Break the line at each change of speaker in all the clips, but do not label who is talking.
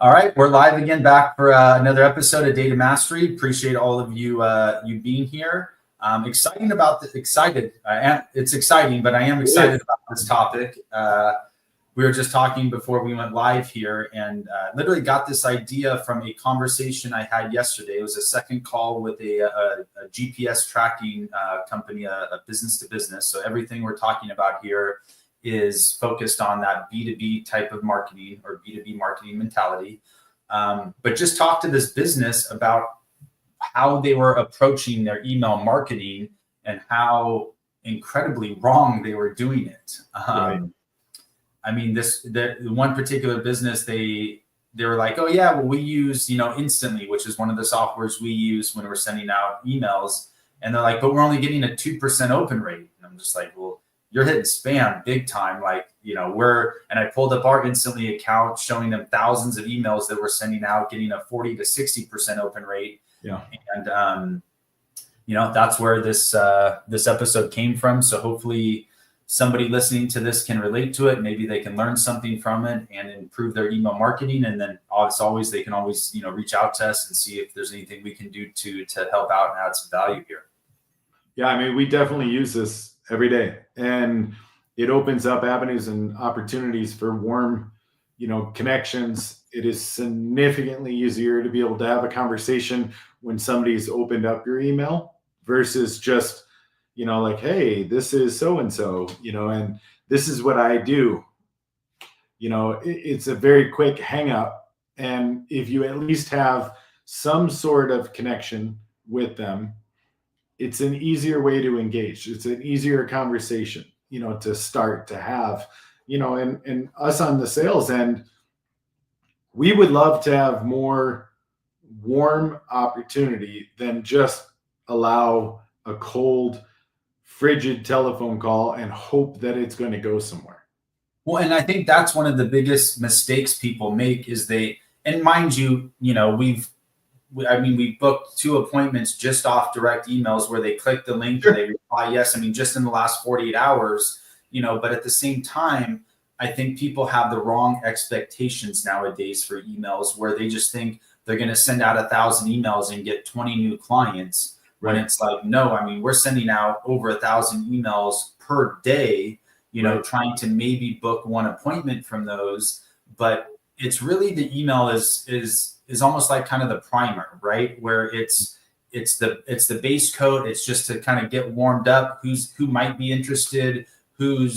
All right, we're live again, back for another episode of Data Mastery. Appreciate all of you being here. It's exciting, but I am excited about this topic. We were just talking before we went live here, and literally got this idea from a conversation I had yesterday. It was a second call with a GPS tracking company, a business to business. So everything we're talking about here is focused on that B2B type of marketing or B2B marketing mentality. But just talk to this business about how they were approaching their email marketing and how incredibly wrong they were doing it.
Right.
I mean, the one particular business, they were like, oh yeah, well, we use, Instantly, which is one of the softwares we use when we're sending out emails. And they're like, but we're only getting a 2% open rate. And I'm just like, well, you're hitting spam big time. Like, and I pulled up our Instantly account, showing them thousands of emails that we're sending out, getting a 40 to 60% open rate.
Yeah.
And, that's where this episode came from. So hopefully somebody listening to this can relate to it. Maybe they can learn something from it and improve their email marketing. And then as always, they can always, reach out to us and see if there's anything we can do to help out and add some value here.
Yeah. I mean, we definitely use this every day, and it opens up avenues and opportunities for warm, connections. It is significantly easier to be able to have a conversation when somebody's opened up your email versus just, like, hey, this is so-and-so, and this is what I do. It's a very quick hang up. And if you at least have some sort of connection with them, it's an easier way to engage. It's an easier conversation, to start to have, and us on the sales end, we would love to have more warm opportunity than just allow a cold, frigid telephone call and hope that it's going to go somewhere.
Well, and I think that's one of the biggest mistakes people make is and mind you, we booked 2 appointments just off direct emails where they click the link and they reply yes. I mean, just in the last 48 hours, but at the same time, I think people have the wrong expectations nowadays for emails where they just think they're going to send out 1,000 emails and get 20 new clients. When it's like, no, I mean, we're sending out over 1,000 emails per day, trying to maybe book 1 appointment from those. But it's really the email is almost like kind of the primer, right? Where it's the base coat. It's just to kind of get warmed up. Who might be interested, who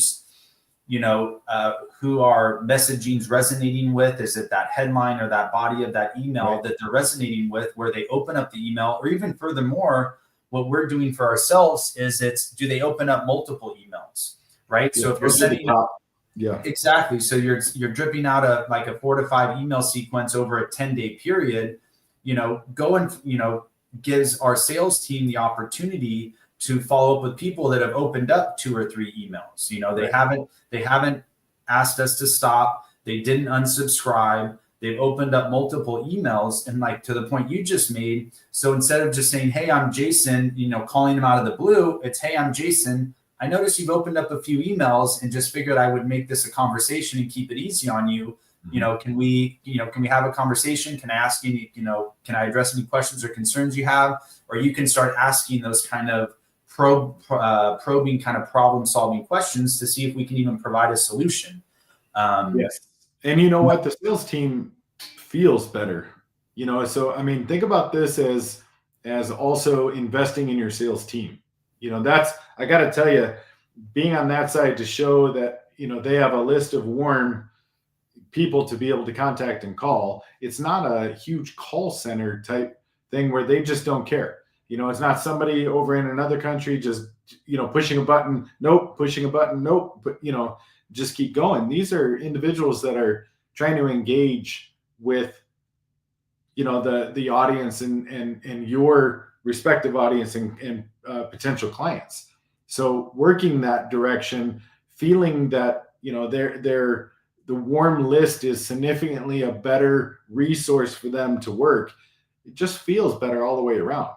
our messaging's resonating with. Is it that headline or that body of that email that they're resonating with, where they open up the email? Or even furthermore, what we're doing for ourselves is do they open up multiple emails, right?
Yeah,
so if you're sending
yeah,
exactly. So you're dripping out a 4 to 5 email sequence over a 10-day period, go and, gives our sales team the opportunity to follow up with people that have opened up 2 or 3 emails. They haven't asked us to stop. They didn't unsubscribe. They've opened up multiple emails, and like to the point you just made. So instead of just saying, hey, I'm Jason, calling them out of the blue, it's, hey, I'm Jason. I noticed you've opened up a few emails and just figured I would make this a conversation and keep it easy on you. Can we have a conversation? Can I ask you, can I address any questions or concerns you have? Or you can start asking those kind of probing kind of problem solving questions to see if we can even provide a solution.
Yes. And you know what? The sales team feels better, so, I mean, think about this as also investing in your sales team. I got to tell you, being on that side to show that, they have a list of warm people to be able to contact and call. It's not a huge call center type thing where they just don't care. It's not somebody over in another country just, pushing a button. Nope. Pushing a button. Nope. But, just keep going. These are individuals that are trying to engage with, the audience and your respective audience and potential clients. So working that direction, feeling that, the warm list is significantly a better resource for them to work. It just feels better all the way around.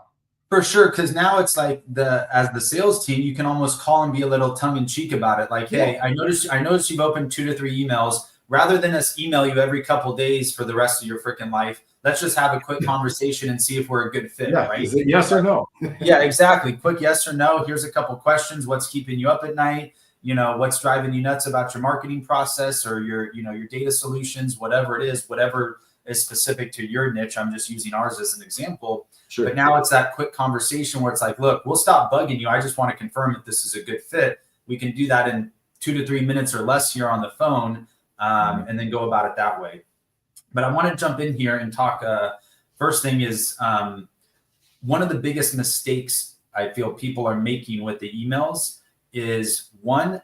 For sure, because now it's like as the sales team, you can almost call and be a little tongue in cheek about it. Like, hey, I noticed you've opened 2 to 3 emails, rather than us email you every couple of days for the rest of your freaking life, let's just have a quick conversation and see if we're a good fit, right?
Is it yes or no?
Yeah, exactly. Quick yes or no. Here's a couple questions. What's keeping you up at night? What's driving you nuts about your marketing process or your data solutions, whatever it is, whatever is specific to your niche. I'm just using ours as an example. Sure. But now it's that quick conversation where it's like, look, we'll stop bugging you. I just want to confirm that this is a good fit. We can do that in 2 to 3 minutes or less here on the phone, and then go about it that way. But I want to jump in here and talk. First thing is one of the biggest mistakes I feel people are making with the emails is, one,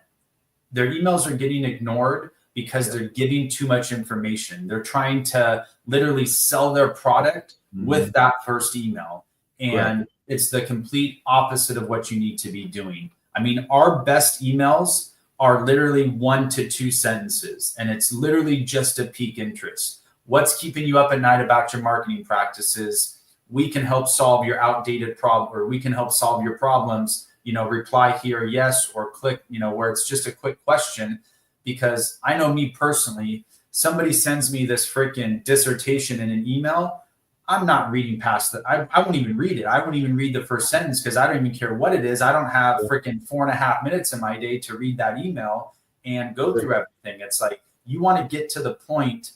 their emails are getting ignored because they're giving too much information. They're trying to literally sell their product with that first email. And it's the complete opposite of what you need to be doing. I mean, our best emails are literally 1 to 2 sentences, and it's literally just to pique interest. What's keeping you up at night about your marketing practices? We can help solve your outdated problem, or we can help solve your problems. Reply here, yes, or click, where it's just a quick question. Because I know me personally, somebody sends me this freaking dissertation in an email, I'm not reading past that. I won't even read it. I won't even read the first sentence because I don't even care what it is. I don't have freaking 4.5 minutes in my day to read that email and go through everything. It's like, you want to get to the point,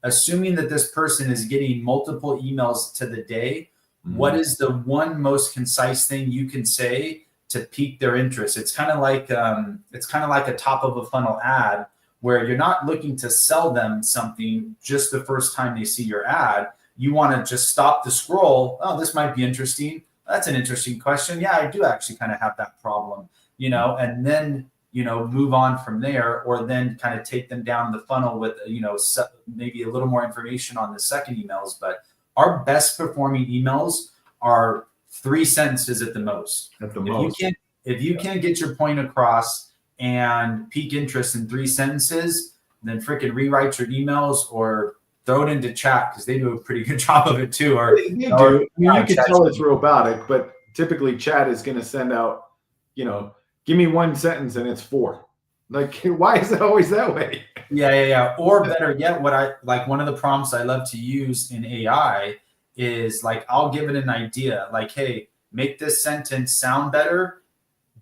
assuming that this person is getting multiple emails to the day, what is the one most concise thing you can say to pique their interest? It's kind of like a top of a funnel ad where you're not looking to sell them something just the first time they see your ad. You want to just stop the scroll. Oh, this might be interesting. That's an interesting question. Yeah, I do actually kind of have that problem, and then, move on from there, or then kind of take them down the funnel with, maybe a little more information on the second emails. But our best performing emails are 3 sentences at the most. If you can't get your point across and pique interest in 3 sentences, then freaking rewrite your emails or throw it into chat, because they do a pretty good job of it too. Or
they do. I mean, you can tell it's robotic, but typically chat is going to send out, give me 1 sentence and it's 4. Like, why is it always that way?
Yeah. Or better yet, what I like, one of the prompts I love to use in AI is like, I'll give it an idea, like, hey, make this sentence sound better,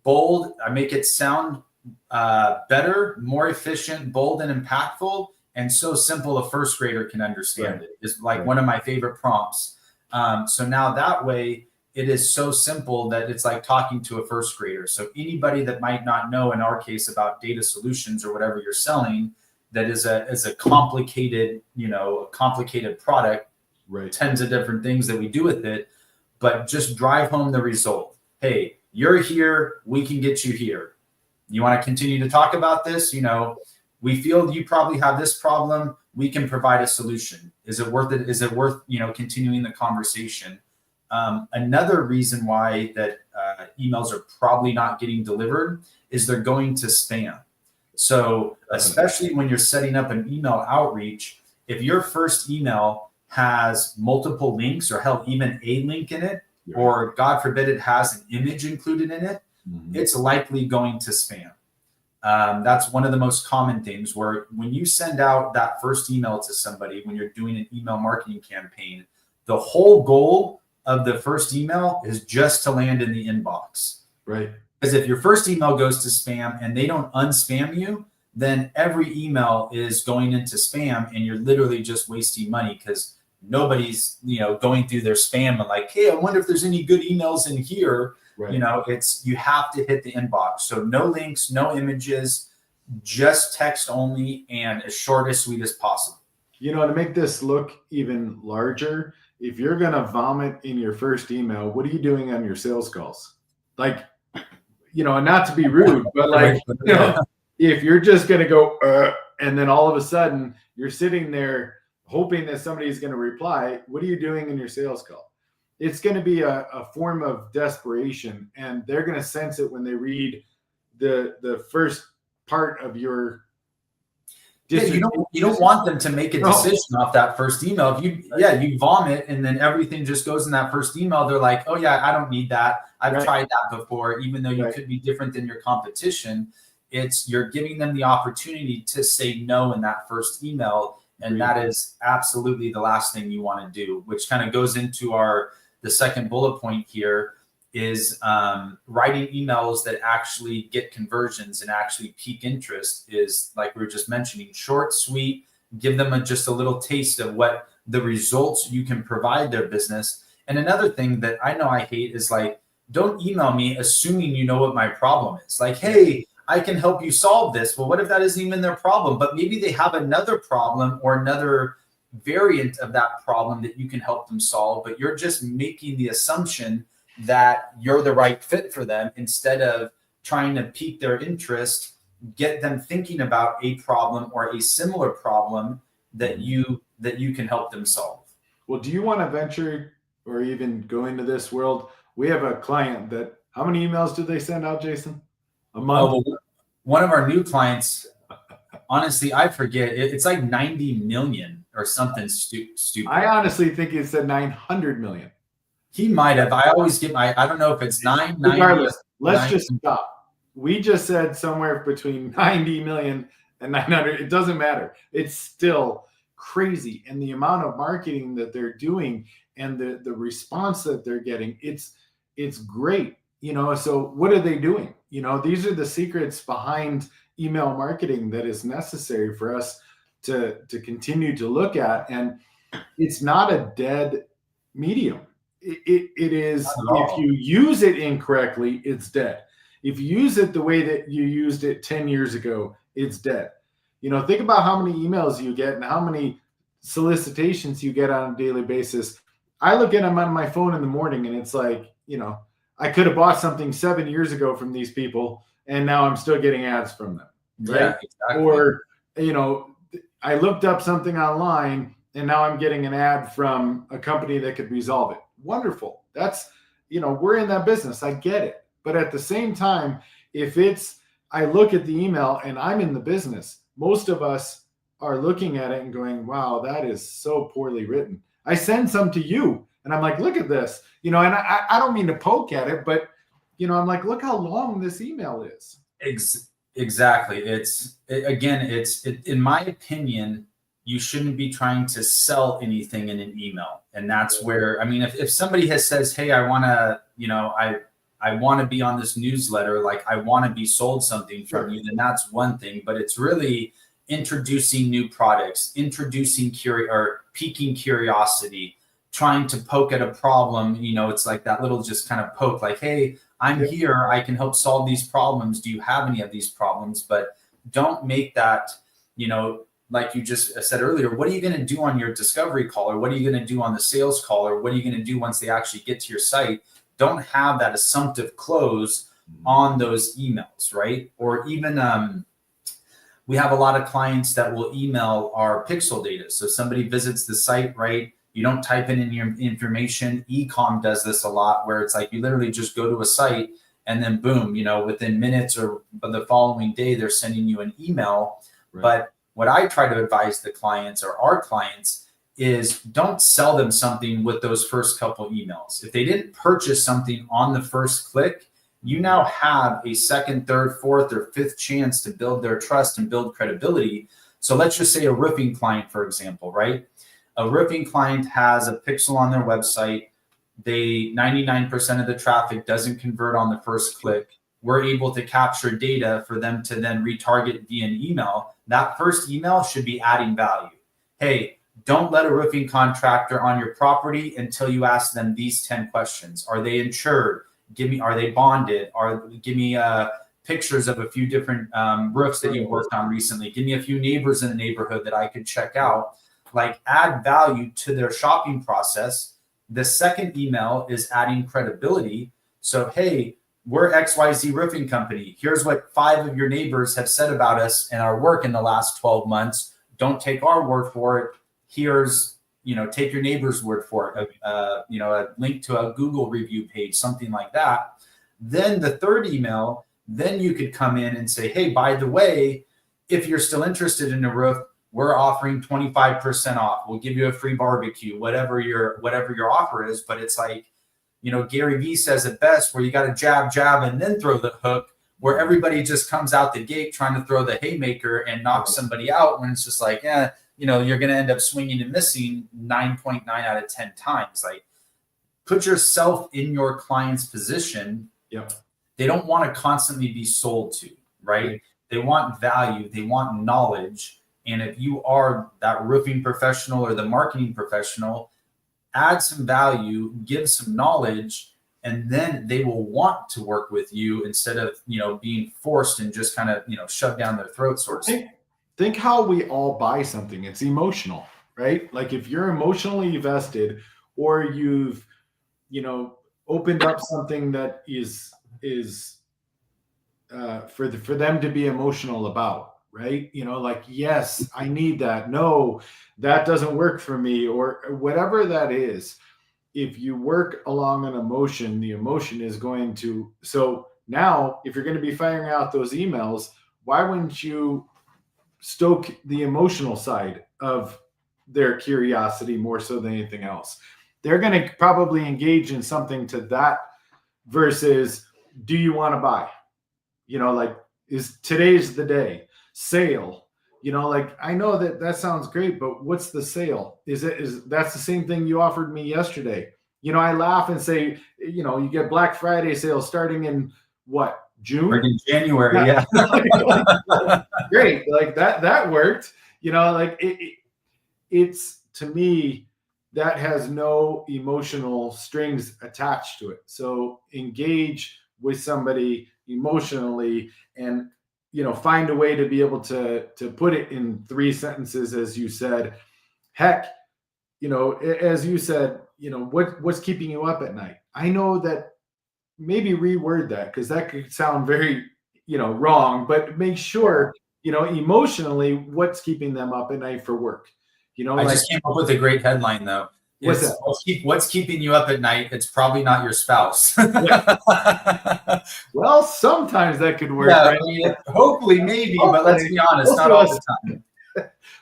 bold. I make it sound better, more efficient, bold, and impactful, and so simple a first grader can understand it. It's like one of my favorite prompts. So now that way, it is so simple that it's like talking to a first grader. So anybody that might not know, in our case, about data solutions or whatever you're selling, that is a complicated, complicated product, tens of different things that we do with it, but just drive home the result. Hey, you're here, we can get you here. You want to continue to talk about this? We feel you probably have this problem. We can provide a solution. Is it worth it? Is it worth, continuing the conversation? Another reason why that emails are probably not getting delivered is they're going to spam. So especially when you're setting up an email outreach, if your first email has multiple links, or hell, even a link in it, or God forbid it has an image included in it, it's likely going to spam. That's one of the most common things, where when you send out that first email to somebody, when you're doing an email marketing campaign, the whole goal of the first email is just to land in the inbox. Right. Because if your first email goes to spam and they don't unspam you, then every email is going into spam, and you're literally just wasting money, because nobody's, going through their spam and like, hey, I wonder if there's any good emails in here. Right. You have to hit the inbox. So no links, no images, just text only, and as short as sweet as possible.
To make this look even larger, if you're going to vomit in your first email, what are you doing on your sales calls? Like, and not to be rude, but like, if you're just going to go, and then all of a sudden you're sitting there hoping that somebody's going to reply, what are you doing in your sales call? It's going to be a form of desperation, and they're going to sense it when they read the first part of your.
Yeah, you don't want them to make a decision off that first email. If you vomit and then everything just goes in that first email, they're like, oh yeah, I don't need that. I've tried that before, even though you could be different than your competition. you're giving them the opportunity to say no in that first email. And that is absolutely the last thing you want to do, which kind of goes into the second bullet point here is writing emails that actually get conversions and actually pique interest. Is like we were just mentioning, short, sweet, give them just a little taste of what the results you can provide their business. And another thing that I know I hate is like, don't email me assuming you know what my problem is. Like, hey, I can help you solve this. Well, what if that isn't even their problem? But maybe they have another problem or another variant of that problem that you can help them solve, but you're just making the assumption that you're the right fit for them instead of trying to pique their interest, get them thinking about a problem or a similar problem that you can help them solve.
Well, do you want to venture or even go into this world? We have a client that, how many emails do they send out, Jason? A month?
Oh, well, one of our new clients, honestly, I forget. It's like 90 million or something stupid.
I honestly think it said 900 million.
He might have. I always get I don't know if it's 990.
Regardless, let's just stop. We just said somewhere between 90 million and 900. It doesn't matter. It's still crazy. And the amount of marketing that they're doing and the response that they're getting, it's great. So what are they doing? These are the secrets behind email marketing that is necessary for us to continue to look at. And it's not a dead medium. It is, if you use it incorrectly, it's dead. If you use it the way that you used it 10 years ago, it's dead. Think about how many emails you get and how many solicitations you get on a daily basis. I look at them on my phone in the morning and it's like, I could have bought something 7 years ago from these people and now I'm still getting ads from them. Right?
Yeah, exactly.
Or, I looked up something online and now I'm getting an ad from a company that could resolve it. Wonderful. That's, we're in that business. I get it. But at the same time, I look at the email and I'm in the business, most of us are looking at it and going, wow, that is so poorly written. I send some to you and I'm like, look at this, and I don't mean to poke at it, but, I'm like, look how long this email is.
Exactly. In my opinion, you shouldn't be trying to sell anything in an email. And that's where, if somebody says, hey, I want to, I want to be on this newsletter, like I want to be sold something from you, then that's one thing. But it's really introducing new products, introducing piquing curiosity, trying to poke at a problem. It's like that little just kind of poke, like, hey, I'm here. I can help solve these problems. Do you have any of these problems? But don't make that, like you just said earlier, what are you going to do on your discovery call? Or what are you going to do on the sales call? Or what are you going to do once they actually get to your site? Don't have that assumptive close on those emails, right? Or even we have a lot of clients that will email our pixel data. So somebody visits the site, right? You don't type in your information. Ecom does this a lot where it's like you literally just go to a site and then boom, within minutes or the following day, they're sending you an email. Right. But what I try to advise the clients or our clients is don't sell them something with those first couple emails. If they didn't purchase something on the first click, you now have a second, third, fourth, or fifth chance to build their trust and build credibility. So let's just say a roofing client, for example, right? A roofing client has a pixel on their website. 99% of the traffic doesn't convert on the first click. We're able to capture data for them to then retarget via an email. That first email should be adding value. Hey, don't let a roofing contractor on your property until you ask them these 10 questions. Are they insured? Are they bonded? Give me pictures of a few different roofs that you've worked on recently. Give me a few neighbors in the neighborhood that I could check out. Like, add value to their shopping process. The second email is adding credibility. So, hey, we're XYZ Roofing Company. Here's what 5 of your neighbors have said about us and our work in the last 12 months. Don't take our word for it. Here's, take your neighbor's word for it. A link to a Google review page, something like that. Then the third email, then you could come in and say, hey, by the way, if you're still interested in a roof, we're offering 25% off. We'll give you a free barbecue, whatever your offer is. But it's like, Gary Vee says it best, where you got to jab, and then throw the hook. where everybody just comes out the gate trying to throw the haymaker and knock somebody out, when it's just like, you're going to end up swinging and missing 9.9 out of 10 times. Like, put yourself in your client's position.
Yep.
They don't want to constantly be sold to, right? They want value. They want knowledge. And if you are that roofing professional or the marketing professional, add some value, give some knowledge, and then they will want to work with you instead of, being forced and just kind of, shoved down their throat, sort of thing.
Think how we all buy something. It's emotional, right? Like if you're emotionally vested, or you've, opened up something that is for them to be emotional about, right? Like, yes, I need that. No, that doesn't work for me, or whatever that is. If you work along an emotion, the emotion is going to. So now, if you're going to be firing out those emails, why wouldn't you stoke the emotional side of their curiosity more so than anything else? They're going to probably engage in something to that versus, do you want to buy? Like, is today's the day? Sale. Like, I know that sounds great, but what's the sale? Is that's the same thing you offered me yesterday? I laugh and say, you get Black Friday sales starting in what, June?
Or in January, yeah.
Great. Like that worked. Like it's, to me, that has no emotional strings attached to it. So engage with somebody emotionally, and find a way to be able to put it in 3 sentences, as you said. Heck, as you said, what's keeping you up at night? I know that, maybe reword that, because that could sound very wrong, but make sure emotionally what's keeping them up at night for work.
I just came up with a great headline, though. What's keeping you up at night? It's probably not your spouse.
Well, sometimes that could work.
Yeah,
right?
I mean, hopefully, maybe, but let's be honest, not all the time.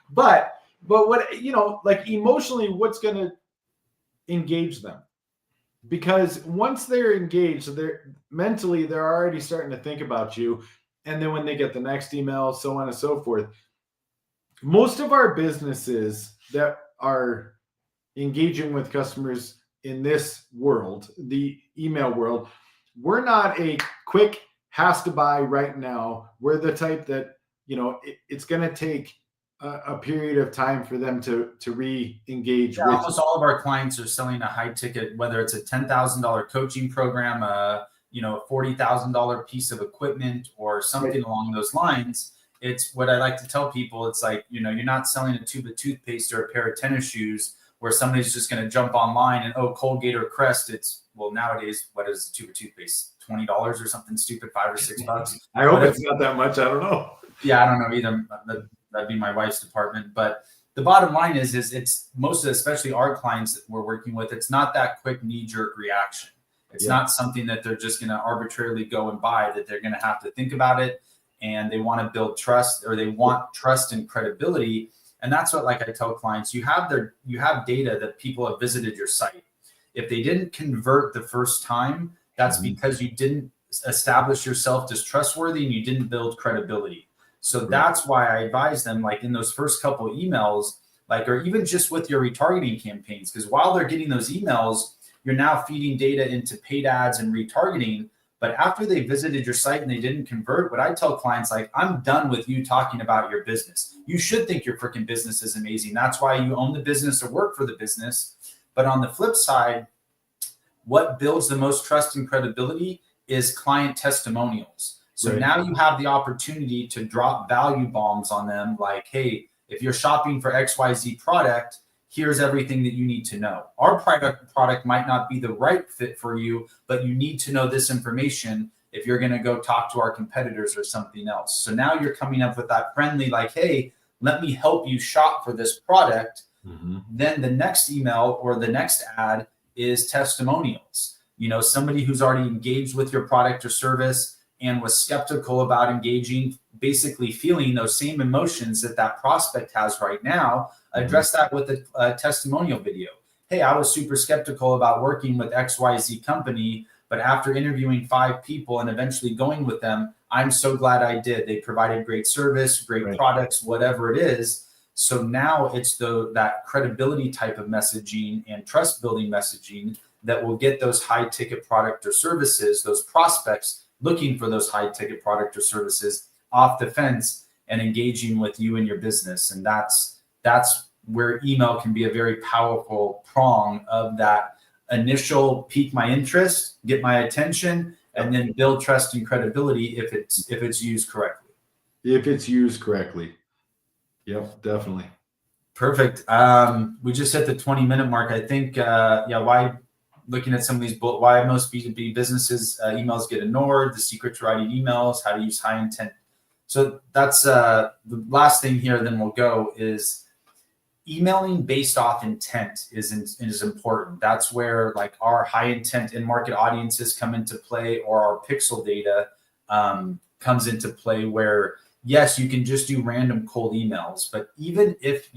But what, like emotionally, what's going to engage them? Because once they're engaged, they're already starting to think about you. And then when they get the next email, so on and so forth. Most of our businesses that are engaging with customers in this world, the email world, we're not a quick has to buy right now. We're the type that, it's going to take a period of time for them to re-engage with.
Almost all of our clients are selling a high ticket, whether it's a $10,000 coaching program, $40,000 piece of equipment, or something along those lines. It's what I like to tell people. It's like, you're not selling a tube of toothpaste or a pair of tennis shoes where somebody's just going to jump online and, Colgate or Crest. Nowadays, what is a tube of toothpaste? $20 or something stupid, $5 or $6.
I hope it's not that much. I don't know.
Yeah, I don't know either. That'd be my wife's department. But the bottom line is it's most of, especially our clients that we're working with, it's not that quick knee-jerk reaction. It's not something that they're just going to arbitrarily go and buy, that they're going to have to think about it, and they want to build trust, or they want trust and credibility. And that's what, like I tell clients, you have data that people have visited your site. If they didn't convert the first time, that's because you didn't establish yourself as trustworthy and you didn't build credibility. So that's why I advise them, like in those first couple of emails, or even just with your retargeting campaigns, because while they're getting those emails, you're now feeding data into paid ads and retargeting. But after they visited your site and they didn't convert, what I tell clients, I'm done with you talking about your business. You should think your freaking business is amazing. That's why you own the business or work for the business. But on the flip side, what builds the most trust and credibility is client testimonials. So now you have the opportunity to drop value bombs on them, like, hey, if you're shopping for XYZ product, here's everything that you need to know. Our product might not be the right fit for you, but you need to know this information if you're going to go talk to our competitors or something else. So now you're coming up with that friendly, like, hey, let me help you shop for this product. Then the next email or the next ad is testimonials. Somebody who's already engaged with your product or service and was skeptical about engaging, basically feeling those same emotions that prospect has right now, address that with a testimonial video. Hey, I was super skeptical about working with XYZ company, But after interviewing 5 people and eventually going with them, I'm so glad I did. They provided great service, great products, whatever it is. So now it's that credibility type of messaging and trust building messaging that will get those high ticket product or services, those prospects looking for those high ticket product or services off the fence and engaging with you and your business. And that's where email can be a very powerful prong of that initial pique my interest, get my attention, and then build trust and credibility if it's used correctly.
If it's used correctly. Yep, definitely.
Perfect. We just hit the 20-minute mark. I think, why, looking at some of these, why most B2B businesses emails get ignored, the secret to writing emails, how to use high intent. So that's the last thing here, then we'll go is emailing based off intent is important. That's where like our high intent in market audiences come into play, or our pixel data comes into play, where yes, you can just do random cold emails, but even if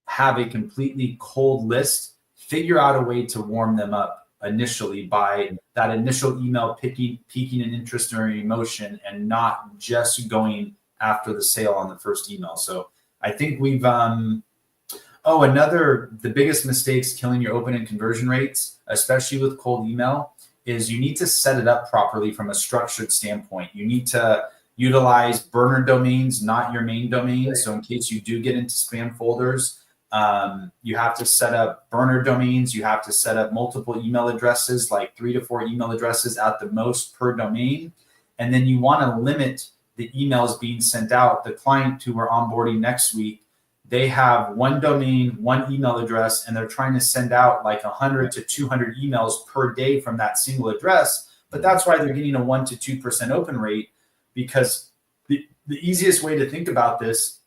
have a completely cold list, figure out a way to warm them up initially by that initial email piquing an interest or an emotion, and not just going after the sale on the first email. So I think we've the biggest mistakes killing your open and conversion rates, especially with cold email, is you need to set it up properly from a structured standpoint. You need to utilize burner domains, not your main domain. So in case you do get into spam folders, you have to set up burner domains. You have to set up multiple email addresses, like 3 to 4 email addresses at the most per domain. And then you want to limit the emails being sent out. The client who we're onboarding next week, they have 1 domain, 1 email address, and they're trying to send out like 100 to 200 emails per day from that single address. But that's why they're getting a 1 to 2% open rate, because the easiest way to think about this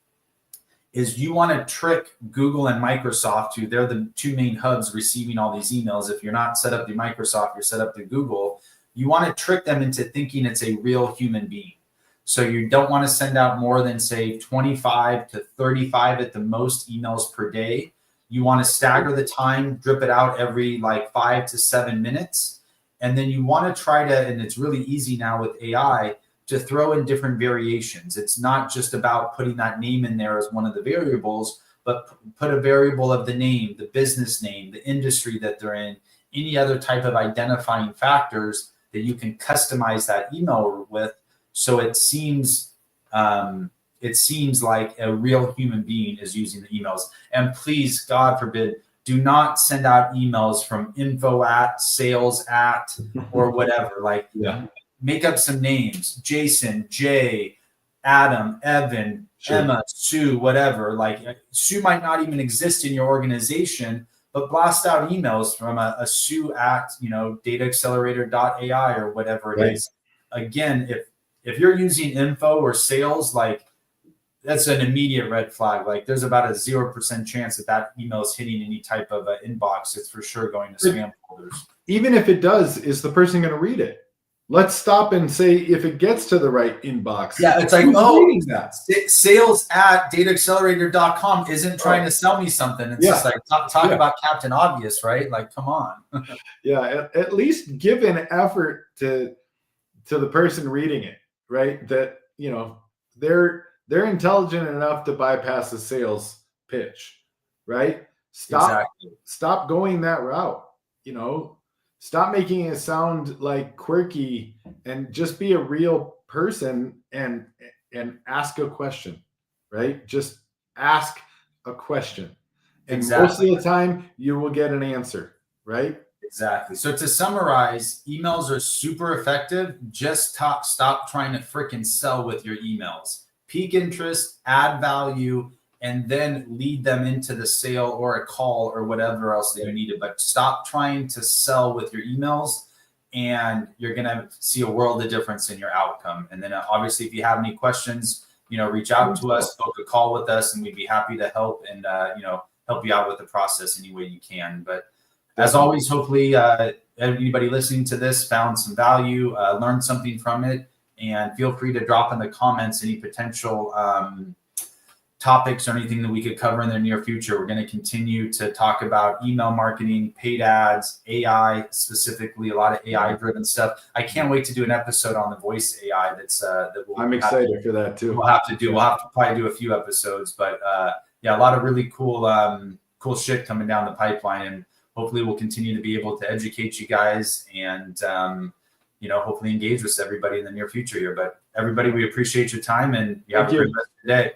is you want to trick Google and Microsoft, who they're the 2 main hubs receiving all these emails. If you're not set up through Microsoft, you're set up through Google. You want to trick them into thinking it's a real human being. So you don't want to send out more than, say, 25 to 35 at the most emails per day. You want to stagger the time, drip it out every like 5 to 7 minutes. And then you want to try to, and it's really easy now with AI, to throw in different variations. It's not just about putting that name in there as one of the variables, but put a variable of the name, the business name, the industry that they're in, any other type of identifying factors that you can customize that email with. So it seems like a real human being is using the emails. And please, God forbid, do not send out emails from info@sales@ or whatever. Like, make up some names: Jason, Jay, Adam, Evan, Emma, Sue, whatever. Like, Sue might not even exist in your organization, but blast out emails from a Sue at dataaccelerator.ai or whatever it is. Again, if you're using info or sales, like, that's an immediate red flag. Like, there's about a 0% chance that email is hitting any type of inbox. It's for sure going to spam folders.
Even if it does, is the person going to read it? Let's stop and say if it gets to the right inbox.
Yeah, it's like, sales@dataaccelerator.com isn't trying to sell me something. It's just like, talk about Captain Obvious, right? Like, come on.
At least give an effort to the person reading it, right? That, they're intelligent enough to bypass the sales pitch, right? Stop going that route. Stop making it sound like quirky, and just be a real person and ask a question, right? Just ask a question. And most of the time you will get an answer, right?
Exactly. So to summarize, emails are super effective. Just stop trying to freaking sell with your emails. Pique interest, add value, and then lead them into the sale or a call or whatever else that you needed. But stop trying to sell with your emails, and you're going to see a world of difference in your outcome. And then obviously, if you have any questions, reach out to us, book a call with us, and we'd be happy to help and, help you out with the process any way you can. But as always, hopefully anybody listening to this found some value, learned something from it, and feel free to drop in the comments any potential topics or anything that we could cover in the near future. We're going to continue to talk about email marketing, paid ads, AI, specifically a lot of AI driven stuff. I can't wait to do an episode on the voice AI.
I'm excited for that too.
We'll have to probably do a few episodes, but yeah, a lot of really cool shit coming down the pipeline, and hopefully we'll continue to be able to educate you guys and hopefully engage with everybody in the near future here. But everybody, we appreciate your time, and you have a great rest of your day.